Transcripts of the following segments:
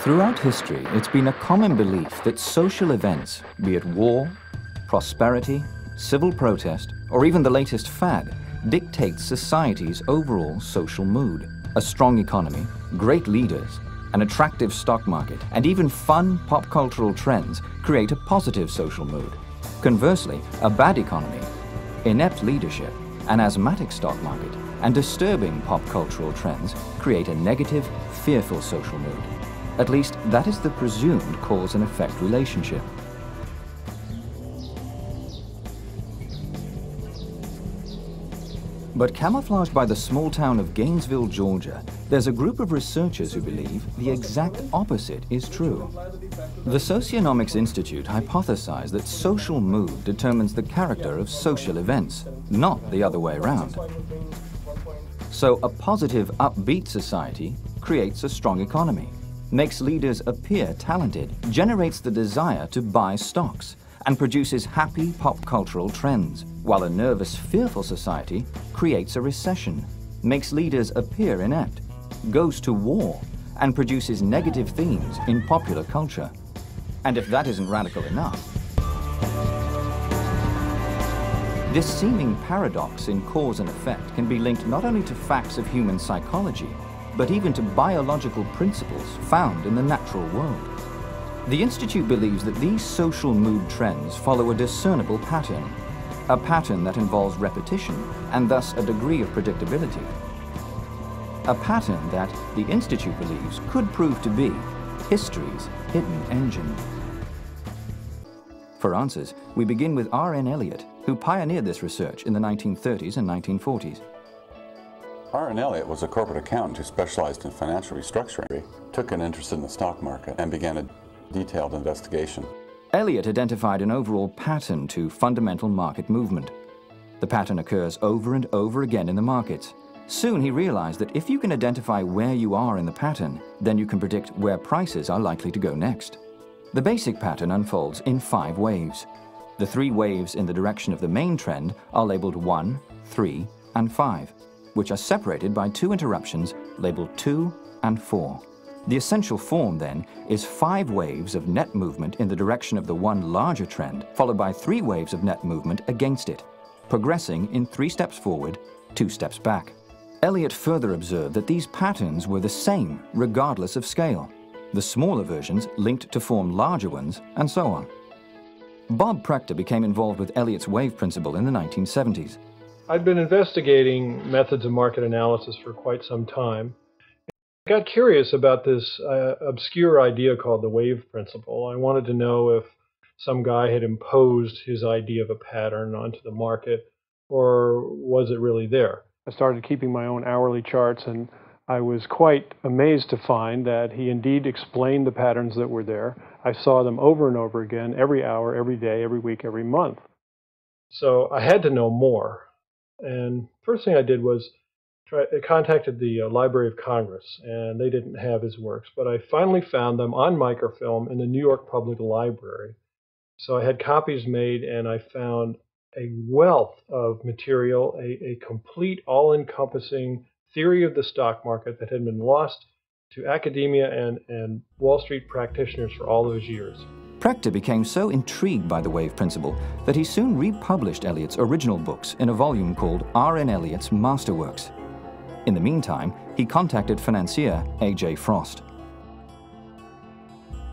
Throughout history, it's been a common belief that social events, be it war, prosperity, civil protest, or even the latest fad, dictate society's overall social mood. A strong economy, great leaders, an attractive stock market, and even fun pop cultural trends create a positive social mood. Conversely, a bad economy, inept leadership, an asthmatic stock market, and disturbing pop cultural trends create a negative, fearful social mood. At least, that is the presumed cause and effect relationship. But camouflaged by the small town of Gainesville, Georgia, there's a group of researchers who believe the exact opposite is true. The Socjonomika Institute hypothesized that social mood determines the character of social events, not the other way around. So a positive, upbeat society creates a strong economy, makes leaders appear talented, generates the desire to buy stocks, and produces happy pop cultural trends, while a nervous, fearful society creates a recession, makes leaders appear inept, goes to war, and produces negative themes in popular culture. And if that isn't radical enough, this seeming paradox in cause and effect can be linked not only to facts of human psychology, but even to biological principles found in the natural world. The Institute believes that these social mood trends follow a discernible pattern, a pattern that involves repetition and thus a degree of predictability. A pattern that the Institute believes could prove to be history's hidden engine. For answers, we begin with R.N. Elliott, who pioneered this research in the 1930s and 1940s. R.N. Elliott was a corporate accountant who specialized in financial restructuring, took an interest in the stock market, and began a detailed investigation. Elliott identified an overall pattern to fundamental market movement. The pattern occurs over and over again in the markets. Soon he realized that if you can identify where you are in the pattern, then you can predict where prices are likely to go next. The basic pattern unfolds in 5 waves. The 3 waves in the direction of the main trend are labeled 1, 3, and 5, which are separated by 2 interruptions labeled 2 and 4. The essential form, then, is 5 waves of net movement in the direction of the one larger trend, followed by 3 waves of net movement against it, progressing in 3 steps forward, 2 steps back. Elliott further observed that these patterns were the same, regardless of scale. The smaller versions linked to form larger ones, and so on. Bob Prechter became involved with Elliott's wave principle in the 1970s. I'd been investigating methods of market analysis for quite some time. I got curious about this obscure idea called the wave principle. I wanted to know if some guy had imposed his idea of a pattern onto the market, or was it really there? I started keeping my own hourly charts, and I was quite amazed to find that he indeed explained the patterns that were there. I saw them over and over again, every hour, every day, every week, every month. So I had to know more. And first thing I did was I contacted the Library of Congress, and they didn't have his works, but I finally found them on microfilm in the New York Public Library. So I had copies made, and I found a wealth of material, a complete, all-encompassing theory of the stock market that had been lost to academia and Wall Street practitioners for all those years. Prechter became so intrigued by the wave principle that he soon republished Elliott's original books in a volume called R.N. Elliott's Masterworks. In the meantime, he contacted financier A.J. Frost.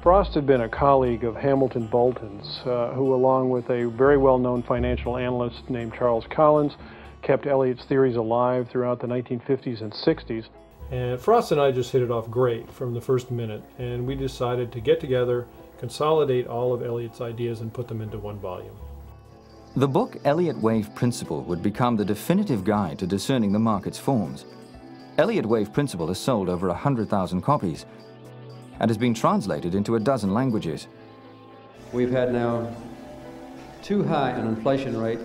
Frost had been a colleague of Hamilton Bolton's, who, along with a very well-known financial analyst named Charles Collins, kept Elliott's theories alive throughout the 1950s and 60s. And Frost and I just hit it off great from the first minute, and we decided to get together, consolidate all of Elliott's ideas, and put them into one volume. The book Elliott Wave Principle would become the definitive guide to discerning the market's forms. Elliott Wave Principle has sold over 100,000 copies and has been translated into a dozen languages. We've had now too high an inflation rate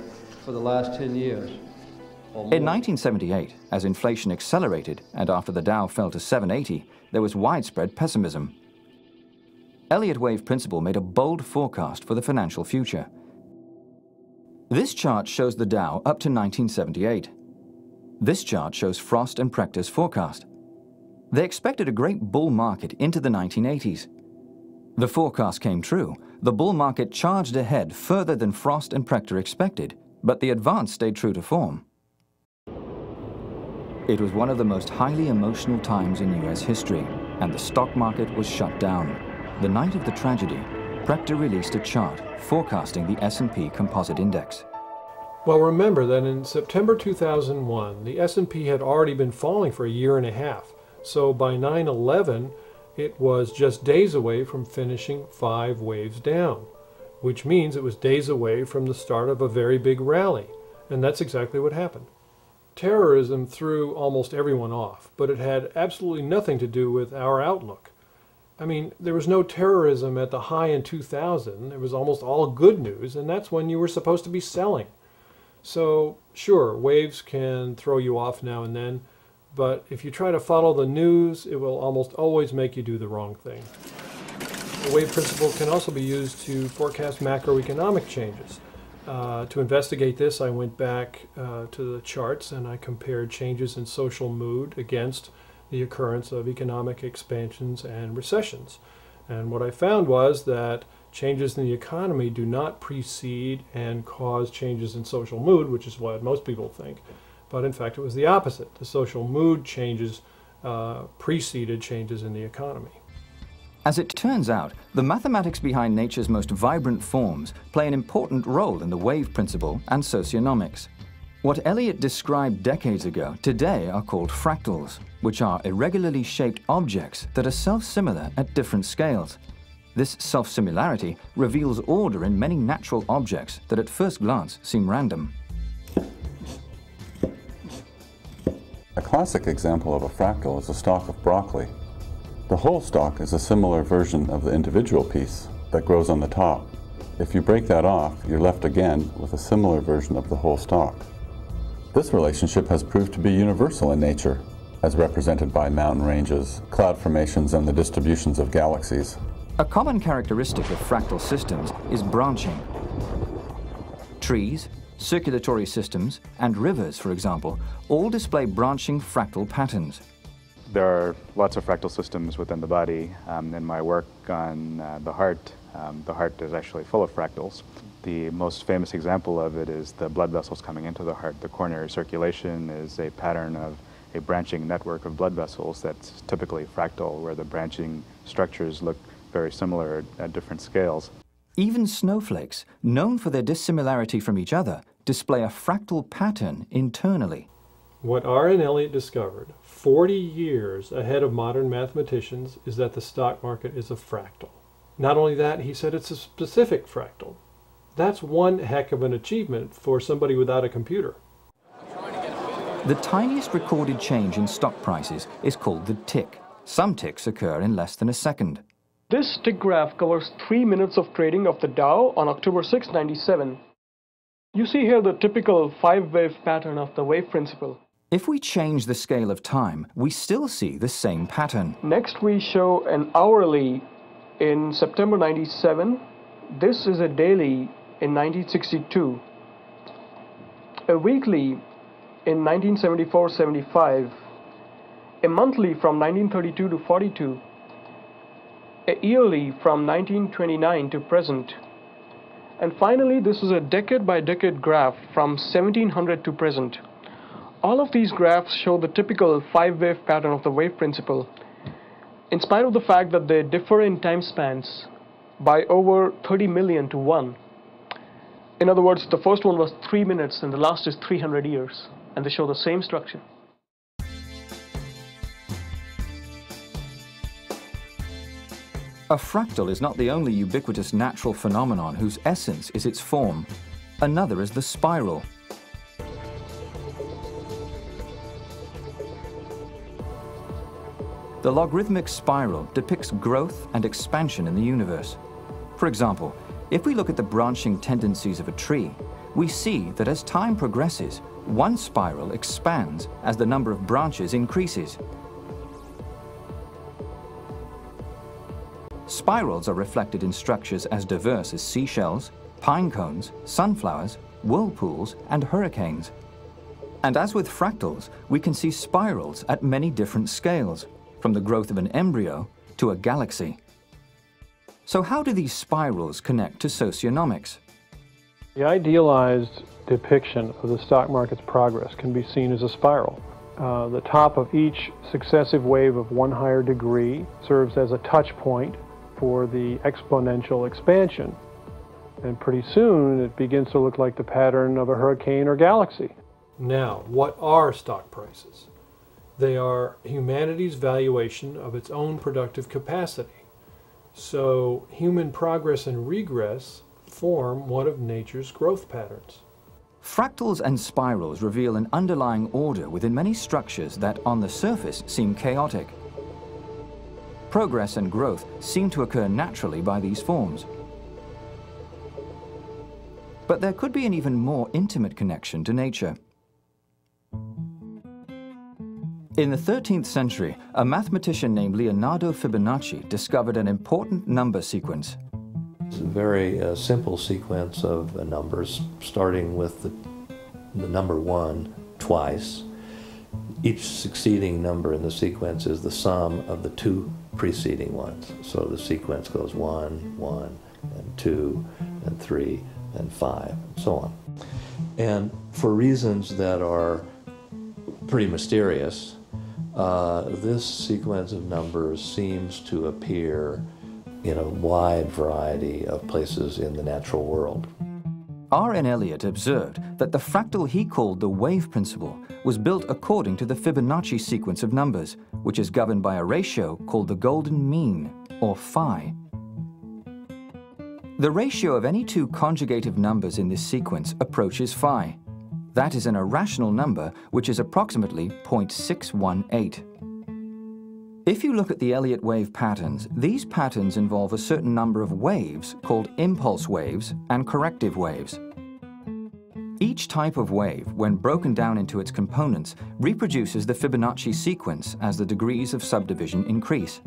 for the last 10 years. In 1978, as inflation accelerated and after the Dow fell to 780, there was widespread pessimism. Elliott Wave Principle made a bold forecast for the financial future. This chart shows the Dow up to 1978. This chart shows Frost and Prechter's forecast. They expected a great bull market into the 1980s. The forecast came true. The bull market charged ahead further than Frost and Prechter expected, but the advance stayed true to form. It was one of the most highly emotional times in US history, and the stock market was shut down. The night of the tragedy, Prechter released a chart forecasting the S&P Composite Index. Well, remember that in September 2001, the S&P had already been falling for a year and a half. So by 9/11, it was just days away from finishing 5 waves down, which means it was days away from the start of a very big rally. And that's exactly what happened. Terrorism threw almost everyone off, but it had absolutely nothing to do with our outlook. I mean, there was no terrorism at the high in 2000. It was almost all good news, and that's when you were supposed to be selling. So, sure, waves can throw you off now and then, but if you try to follow the news, it will almost always make you do the wrong thing. The wave principle can also be used to forecast macroeconomic changes. To investigate this, I went back to the charts and I compared changes in social mood against the occurrence of economic expansions and recessions. And what I found was that changes in the economy do not precede and cause changes in social mood, which is what most people think. But in fact, it was the opposite. The social mood changes preceded changes in the economy. As it turns out, the mathematics behind nature's most vibrant forms play an important role in the wave principle and socionomics. What Elliott described decades ago today are called fractals, which are irregularly shaped objects that are self-similar at different scales. This self-similarity reveals order in many natural objects that at first glance seem random. A classic example of a fractal is a stalk of broccoli. The whole stalk is a similar version of the individual piece that grows on the top. If you break that off, you're left again with a similar version of the whole stalk. This relationship has proved to be universal in nature, as represented by mountain ranges, cloud formations, and the distributions of galaxies. A common characteristic of fractal systems is branching. Trees, circulatory systems, and rivers, for example, all display branching fractal patterns. There are lots of fractal systems within the body. In my work on the heart is actually full of fractals. The most famous example of it is the blood vessels coming into the heart. The coronary circulation is a pattern of a branching network of blood vessels that's typically fractal, where the branching structures look very similar at different scales. Even snowflakes, known for their dissimilarity from each other, display a fractal pattern internally. What R.N. Elliott discovered 40 years ahead of modern mathematicians is that the stock market is a fractal. Not only that, he said it's a specific fractal. That's one heck of an achievement for somebody without a computer. The tiniest recorded change in stock prices is called the tick. Some ticks occur in less than a second. This tick graph covers 3 minutes of trading of the Dow on October 6, 1997. You see here the typical 5-wave pattern of the wave principle. If we change the scale of time, we still see the same pattern. Next, we show an hourly in September 97. This is a daily in 1962. A weekly in 1974-75. A monthly from 1932 to 42. A yearly from 1929 to present. And finally, this is a decade-by-decade graph from 1700 to present. All of these graphs show the typical 5-wave pattern of the wave principle, in spite of the fact that they differ in time spans by over 30 million to 1. In other words, the first one was 3 minutes and the last is 300 years, and they show the same structure. A fractal is not the only ubiquitous natural phenomenon whose essence is its form. Another is the spiral. The logarithmic spiral depicts growth and expansion in the universe. For example, if we look at the branching tendencies of a tree, we see that as time progresses, one spiral expands as the number of branches increases. Spirals are reflected in structures as diverse as seashells, pine cones, sunflowers, whirlpools, and hurricanes. And as with fractals, we can see spirals at many different scales. from the growth of an embryo to a galaxy. So how do these spirals connect to socionomics? The idealized depiction of the stock market's progress can be seen as a spiral. The top of each successive wave of one higher degree serves as a touch point for the exponential expansion. And pretty soon it begins to look like the pattern of a hurricane or galaxy. Now, what are stock prices? They are humanity's valuation of its own productive capacity. So human progress and regress form one of nature's growth patterns. Fractals and spirals reveal an underlying order within many structures that on the surface seem chaotic. Progress and growth seem to occur naturally by these forms. But there could be an even more intimate connection to nature. In the 13th century, a mathematician named Leonardo Fibonacci discovered an important number sequence. It's a very simple sequence of numbers, starting with the number 1 twice. Each succeeding number in the sequence is the sum of the 2 preceding ones. So the sequence goes 1, 1, and 2, and 3, and 5, and so on. And for reasons that are pretty mysterious, this sequence of numbers seems to appear in a wide variety of places in the natural world. R.N. Elliott observed that the fractal he called the wave principle was built according to the Fibonacci sequence of numbers, which is governed by a ratio called the golden mean, or phi. The ratio of any two conjugative numbers in this sequence approaches phi. That is an irrational number, which is approximately 0.618. If you look at the Elliott wave patterns, these patterns involve a certain number of waves called impulse waves and corrective waves. Each type of wave, when broken down into its components, reproduces the Fibonacci sequence as the degrees of subdivision increase.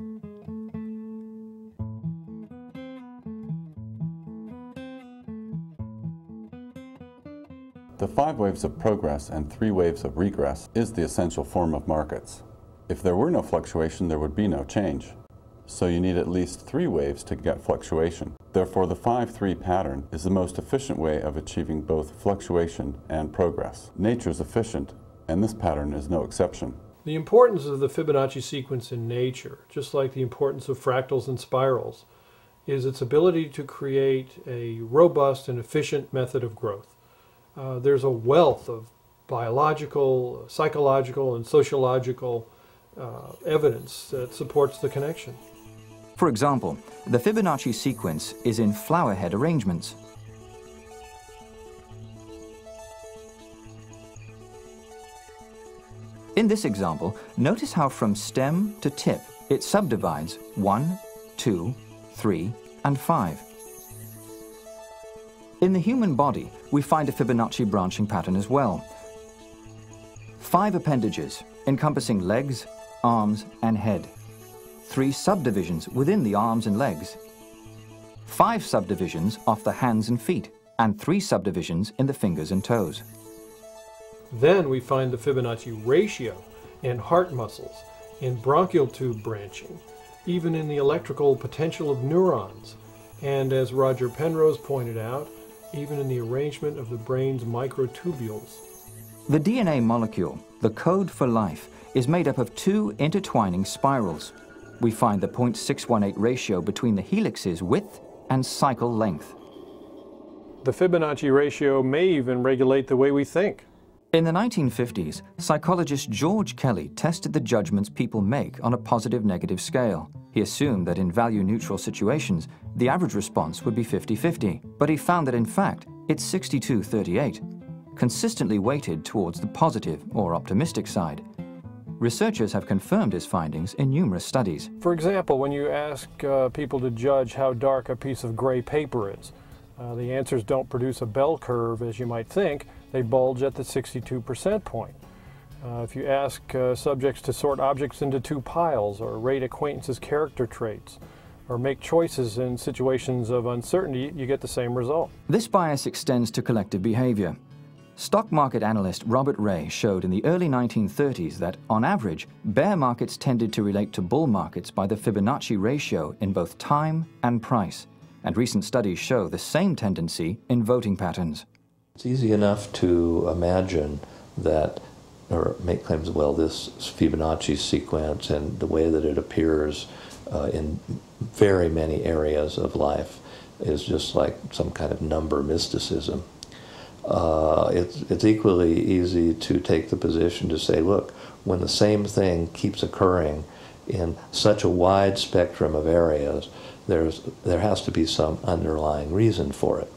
The 5 waves of progress and 3 waves of regress is the essential form of markets. If there were no fluctuation, there would be no change. So you need at least 3 waves to get fluctuation. Therefore, the 5-3 pattern is the most efficient way of achieving both fluctuation and progress. Nature is efficient, and this pattern is no exception. The importance of the Fibonacci sequence in nature, just like the importance of fractals and spirals, is its ability to create a robust and efficient method of growth. There's a wealth of biological, psychological, and sociological evidence that supports the connection. For example, the Fibonacci sequence is in flower head arrangements. In this example, notice how from stem to tip it subdivides 1, 2, 3, and 5. In the human body, we find a Fibonacci branching pattern as well. 5 appendages encompassing legs, arms, and head. 3 subdivisions within the arms and legs. 5 subdivisions off the hands and feet, and 3 subdivisions in the fingers and toes. Then we find the Fibonacci ratio in heart muscles, in bronchial tube branching, even in the electrical potential of neurons, and as Roger Penrose pointed out, even in the arrangement of the brain's microtubules. The DNA molecule, the code for life, is made up of 2 intertwining spirals. We find the 0.618 ratio between the helix's width and cycle length. The Fibonacci ratio may even regulate the way we think. In the 1950s, psychologist George Kelly tested the judgments people make on a positive-negative scale. He assumed that in value-neutral situations, the average response would be 50-50, but he found that in fact, it's 62-38, consistently weighted towards the positive or optimistic side. Researchers have confirmed his findings in numerous studies. For example, when you ask people to judge how dark a piece of gray paper is, the answers don't produce a bell curve as you might think. They bulge at the 62% point. If you ask subjects to sort objects into 2 piles, or rate acquaintances' character traits, or make choices in situations of uncertainty, you get the same result. This bias extends to collective behavior. Stock market analyst Robert Ray showed in the early 1930s that, on average, bear markets tended to relate to bull markets by the Fibonacci ratio in both time and price, and recent studies show the same tendency in voting patterns. It's easy enough to imagine that, or make claims, well, this Fibonacci sequence and the way that it appears in very many areas of life is just like some kind of number mysticism. It's equally easy to take the position to say, look, when the same thing keeps occurring in such a wide spectrum of areas, there has to be some underlying reason for it.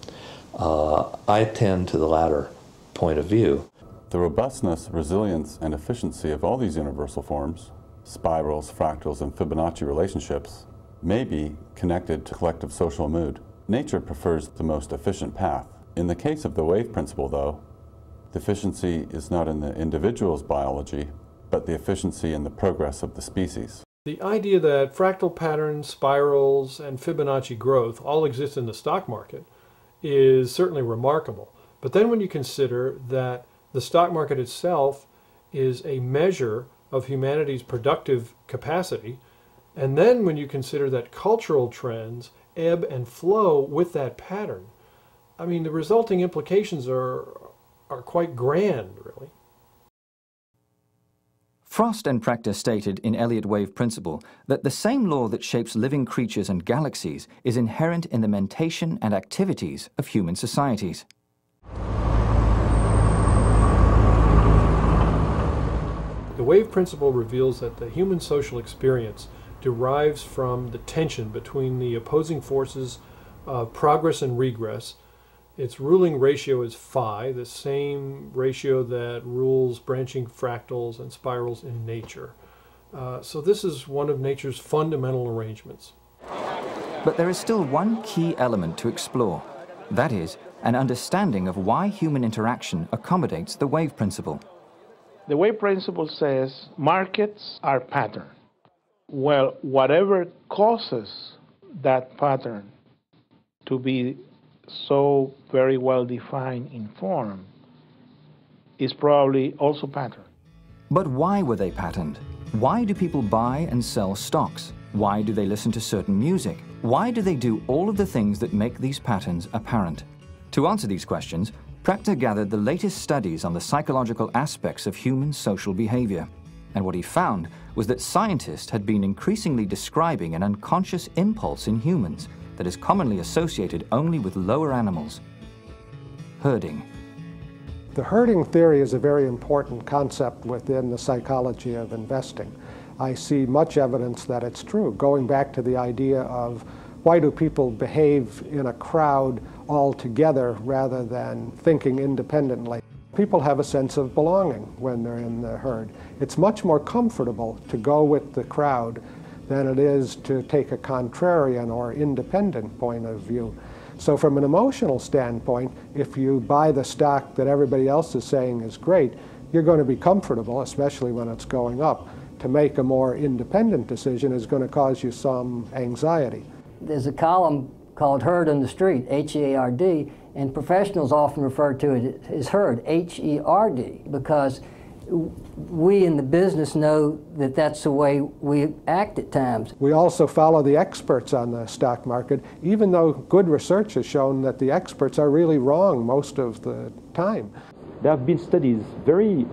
I tend to the latter point of view. The robustness, resilience, and efficiency of all these universal forms, spirals, fractals, and Fibonacci relationships, may be connected to collective social mood. Nature prefers the most efficient path. In the case of the wave principle, though, the efficiency is not in the individual's biology, but the efficiency in the progress of the species. The idea that fractal patterns, spirals, and Fibonacci growth all exist in the stock market is certainly remarkable. But then when you consider that the stock market itself is a measure of humanity's productive capacity, and then when you consider that cultural trends ebb and flow with that pattern, I mean, the resulting implications are quite grand, really. Frost and Prechter stated in Elliott wave principle that the same law that shapes living creatures and galaxies is inherent in the mentation and activities of human societies. The wave principle reveals that the human social experience derives from the tension between the opposing forces of progress and regress. Its ruling ratio is phi, the same ratio that rules branching fractals and spirals in nature. So this is one of nature's fundamental arrangements. But there is still one key element to explore. That is, an understanding of why human interaction accommodates the wave principle. The wave principle says markets are pattern. Well, whatever causes that pattern to be so very well defined in form is probably also pattern. But why were they patterned? Why do people buy and sell stocks? Why do they listen to certain music? Why do they do all of the things that make these patterns apparent? To answer these questions, Prechter gathered the latest studies on the psychological aspects of human social behavior. And what he found was that scientists had been increasingly describing an unconscious impulse in humans that is commonly associated only with lower animals: herding. The herding theory is a very important concept within the psychology of investing. I see much evidence that it's true, going back to the idea of why do people behave in a crowd all together rather than thinking independently. People have a sense of belonging when they're in the herd. It's much more comfortable to go with the crowd than it is to take a contrarian or independent point of view. So from an emotional standpoint, if you buy the stock that everybody else is saying is great, you're going to be comfortable, especially when it's going up. To make a more independent decision is going to cause you some anxiety. There's a column called Herd on the Street, H-E-A-R-D, and professionals often refer to it as herd, H-E-R-D, because we in the business know that that's the way we act at times. We also follow the experts on the stock market, even though good research has shown that the experts are really wrong most of the time. There have been studies, very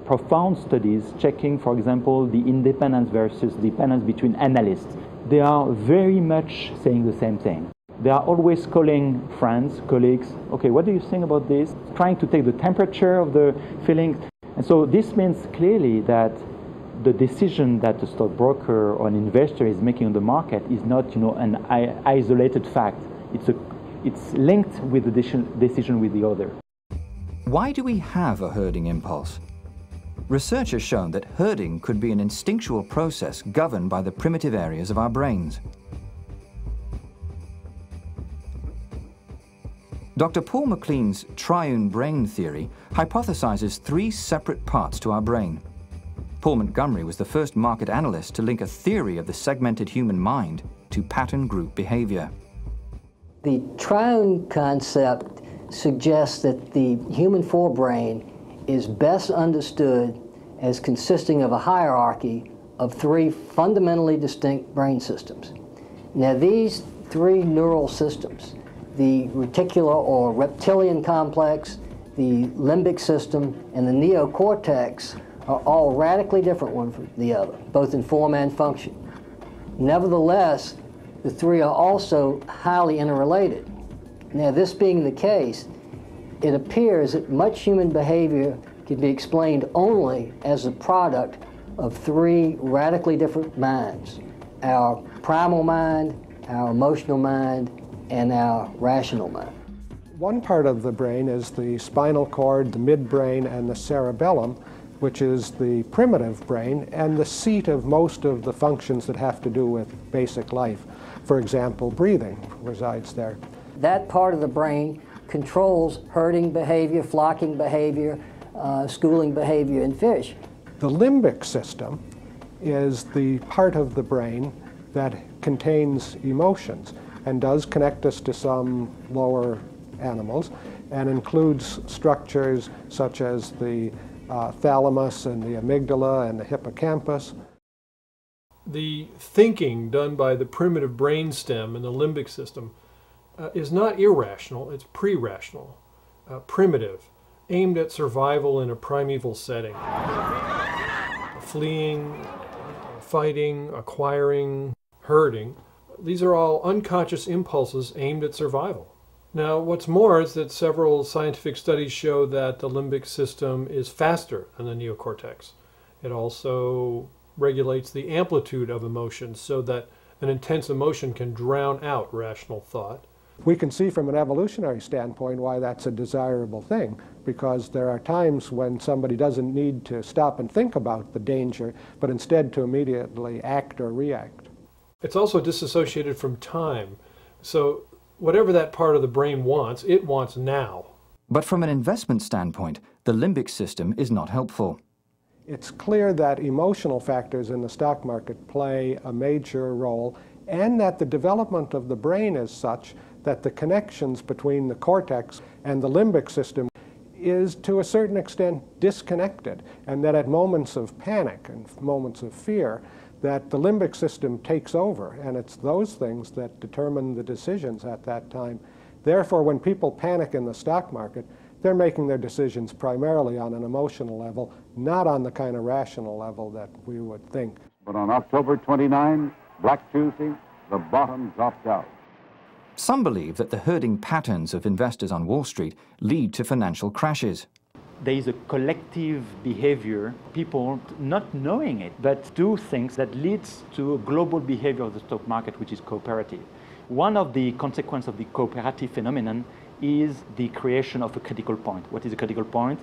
profound studies, checking, for example, the independence versus dependence between analysts. They are very much saying the same thing. They are always calling friends, colleagues, okay, what do you think about this? Trying to take the temperature of the feelings. And so this means clearly that the decision that a stockbroker or an investor is making on the market is not, an isolated fact. It's linked with the decision with the other. Why do we have a herding impulse? Research has shown that herding could be an instinctual process governed by the primitive areas of our brains. Dr. Paul MacLean's triune brain theory hypothesizes three separate parts to our brain. Paul Montgomery was the first market analyst to link a theory of the segmented human mind to pattern group behavior. The triune concept suggests that the human forebrain is best understood as consisting of a hierarchy of three fundamentally distinct brain systems. Now, these three neural systems, the reticular or reptilian complex, the limbic system, and the neocortex, are all radically different one from the other, both in form and function. Nevertheless, the three are also highly interrelated. Now, this being the case, it appears that much human behavior can be explained only as a product of three radically different minds: our primal mind, our emotional mind, and our rational mind. One part of the brain is the spinal cord, the midbrain, and the cerebellum, which is the primitive brain and the seat of most of the functions that have to do with basic life. For example, breathing resides there. That part of the brain controls herding behavior, flocking behavior, schooling behavior in fish. The limbic system is the part of the brain that contains emotions and does connect us to some lower animals and includes structures such as the thalamus and the amygdala and the hippocampus. The thinking done by the primitive brainstem and the limbic system is not irrational, it's pre-rational, primitive, aimed at survival in a primeval setting. Fleeing, fighting, acquiring, herding, these are all unconscious impulses aimed at survival. Now, what's more is that several scientific studies show that the limbic system is faster than the neocortex. It also regulates the amplitude of emotions so that an intense emotion can drown out rational thought. We can see from an evolutionary standpoint why that's a desirable thing, because there are times when somebody doesn't need to stop and think about the danger, but instead to immediately act or react. It's also disassociated from time, so whatever that part of the brain wants, it wants now. But from an investment standpoint, the limbic system is not helpful. It's clear that emotional factors in the stock market play a major role, and that the development of the brain is such that the connections between the cortex and the limbic system is to a certain extent disconnected, and that at moments of panic and moments of fear, that the limbic system takes over, and it's those things that determine the decisions at that time. Therefore, when people panic in the stock market, they're making their decisions primarily on an emotional level, not on the kind of rational level that we would think. But on October 29, Black Tuesday, the bottom dropped out. Some believe that the herding patterns of investors on Wall Street lead to financial crashes. There is a collective behavior, people not knowing it, but do things that leads to a global behavior of the stock market, which is cooperative. One of the consequences of the cooperative phenomenon is the creation of a critical point. What is a critical point?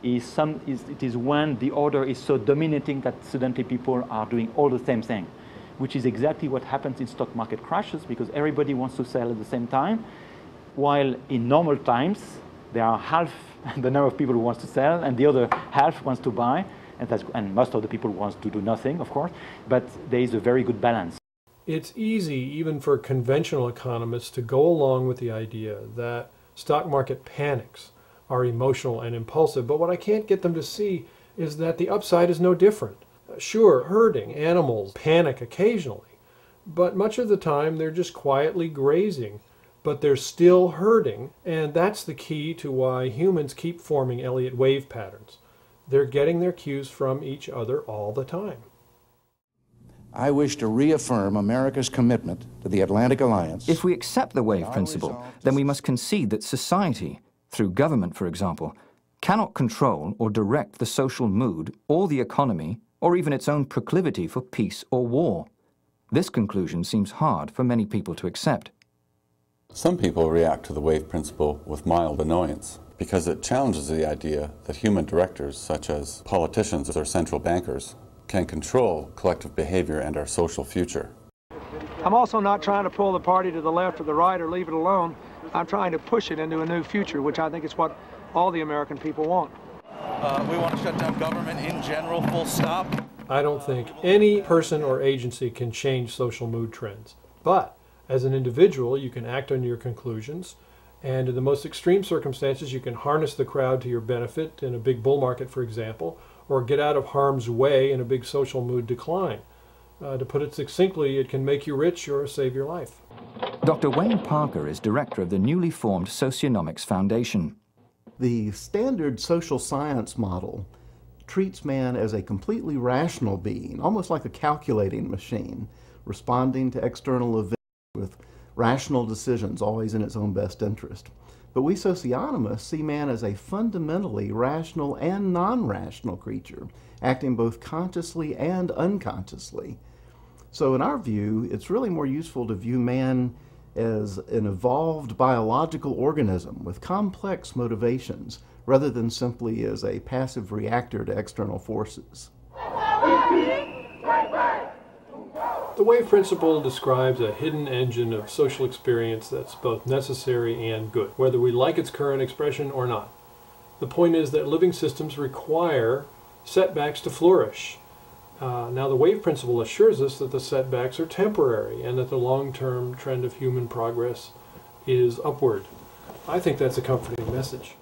It is when the order is so dominating that suddenly people are doing all the same thing, which is exactly what happens in stock market crashes, because everybody wants to sell at the same time, while in normal times, there are half the number of people who wants to sell, and the other half wants to buy, and most of the people wants to do nothing, of course, but there is a very good balance. It's easy, even for conventional economists, to go along with the idea that stock market panics are emotional and impulsive, but what I can't get them to see is that the upside is no different. Sure, herding animals panic occasionally, but much of the time they're just quietly grazing, but they're still herding, and that's the key to why humans keep forming Elliott wave patterns. They're getting their cues from each other all the time. I wish to reaffirm America's commitment to the Atlantic Alliance. If we accept the wave principle, then we must concede that society, through government for example, cannot control or direct the social mood or the economy or even its own proclivity for peace or war. This conclusion seems hard for many people to accept. Some people react to the wave principle with mild annoyance because it challenges the idea that human directors, such as politicians or central bankers, can control collective behavior and our social future. I'm also not trying to pull the party to the left or the right or leave it alone. I'm trying to push it into a new future, which I think is what all the American people want. We want to shut down government in general, full stop. I don't think any person or agency can change social mood trends. But as an individual, you can act on your conclusions And in the most extreme circumstances, you can harness the crowd to your benefit in a big bull market, for example, or get out of harm's way in a big social mood decline. To put it succinctly, it can make you rich or save your life. Dr. Wayne Parker is director of the newly formed Socjonomics Foundation. The standard social science model treats man as a completely rational being, almost like a calculating machine, responding to external events with rational decisions, always in its own best interest. But we socionomists see man as a fundamentally rational and non-rational creature, acting both consciously and unconsciously. So in our view, it's really more useful to view man as an evolved biological organism with complex motivations, rather than simply as a passive reactor to external forces. The wave principle describes a hidden engine of social experience that's both necessary and good, whether we like its current expression or not. The point is that living systems require setbacks to flourish. Now, the wave principle assures us that the setbacks are temporary and that the long-term trend of human progress is upward. I think that's a comforting message.